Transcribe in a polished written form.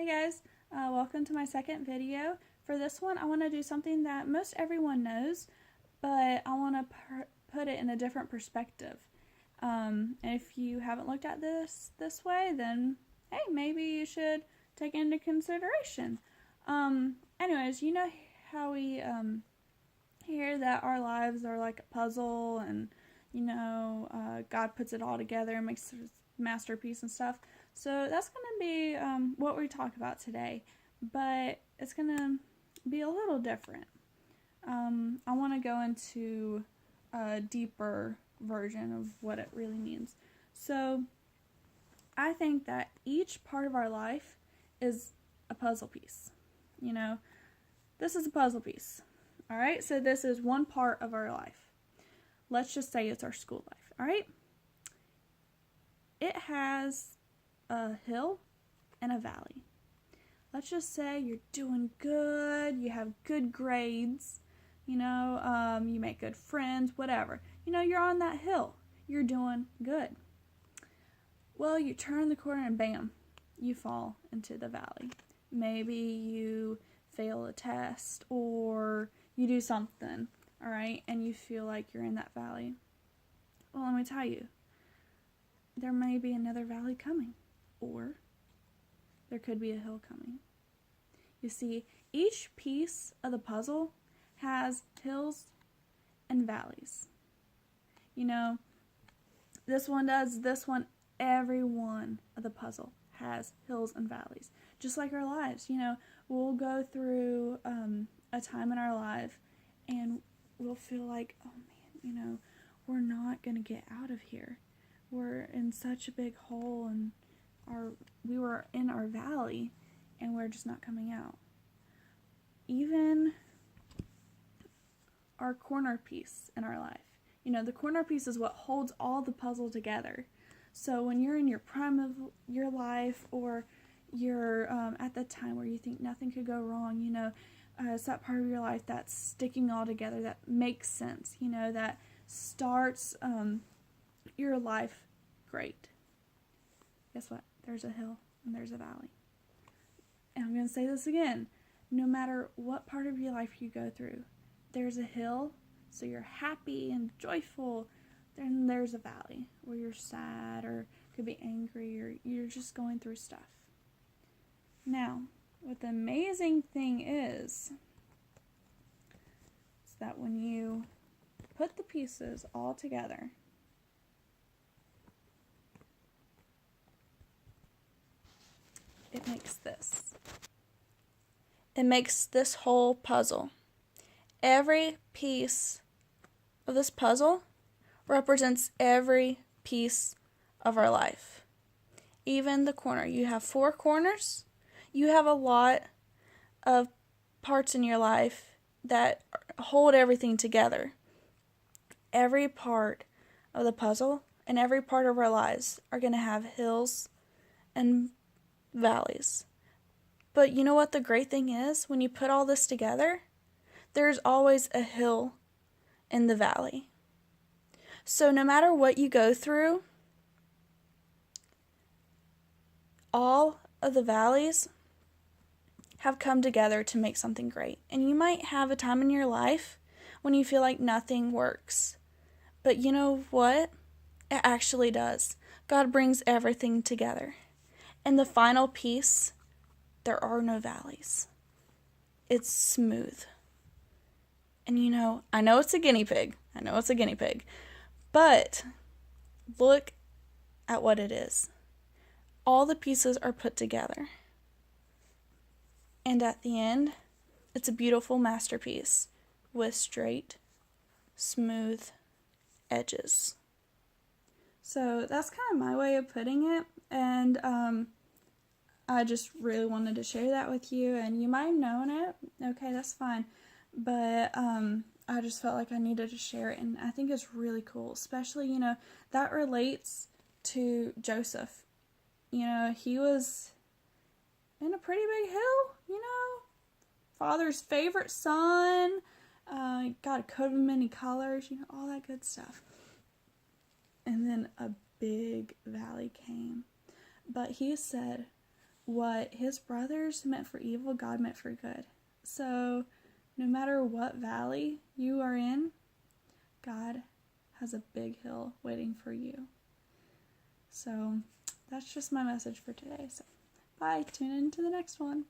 Hey guys, welcome to my second video. For this one, I want to do something that most everyone knows, but I want to put it in a different perspective. And if you haven't looked at this way, then hey, maybe you should take it into consideration. Anyways, you know how we hear that our lives are like a puzzle, and God puts it all together and makes a masterpiece and stuff. So that's going to be what we talk about today, but it's going to be a little different. I want to go into a deeper version of what it really means. So I think that each part of our life is a puzzle piece. This is a puzzle piece. All right, so this is one part of our life. Let's just say it's our school life. All right, it has a hill and a valley. Let's just say you're doing good, you have good grades, you make good friends, whatever. You're on that hill, you're doing good. Well, you turn the corner and bam, you fall into the valley. Maybe you fail a test or you do something, all right, and you feel like you're in that valley. Well, let me tell you, there may be another valley coming, or there could be a hill coming. You see, each piece of the puzzle has hills and valleys. This one does, this one, every one of the puzzle has hills and valleys. Just like our lives, we'll go through a time in our life and we'll feel like, oh man, we're not going to get out of here. We're in such a big hole, and we were in our valley and we're just not coming out. Even our corner piece in our life. The corner piece is what holds all the puzzle together. So when you're in your prime of your life, or you're at the time where you think nothing could go wrong, it's that part of your life that's sticking all together, that makes sense, that starts your life great. Guess what? There's a hill and there's a valley. And I'm going to say this again. No matter what part of your life you go through, there's a hill, so you're happy and joyful. Then there's a valley where you're sad, or could be angry, or you're just going through stuff. Now, what the amazing thing is that when you put the pieces all together, it makes this. It makes this whole puzzle. Every piece of this puzzle represents every piece of our life. Even the corner. You have 4 corners. You have a lot of parts in your life that hold everything together. Every part of the puzzle and every part of our lives are going to have hills and valleys. But you know what the great thing is? When you put all this together, there's always a hill in the valley. So no matter what you go through, all of the valleys have come together to make something great. And you might have a time in your life when you feel like nothing works. But you know what? It actually does. God brings everything together. And the final piece, there are no valleys. It's smooth. And I know it's a guinea pig. But look at what it is. All the pieces are put together. And at the end, it's a beautiful masterpiece with straight, smooth edges. So that's kind of my way of putting it. And I just really wanted to share that with you. And you might have known it. Okay, that's fine. But I just felt like I needed to share it. And I think it's really cool. Especially, that relates to Joseph. He was in a pretty big hill, father's favorite son, got a coat of many colors, all that good stuff. And then a big valley came. But he said, what his brothers meant for evil, God meant for good. So no matter what valley you are in, God has a big hill waiting for you. So that's just my message for today. So bye. Tune in to the next one.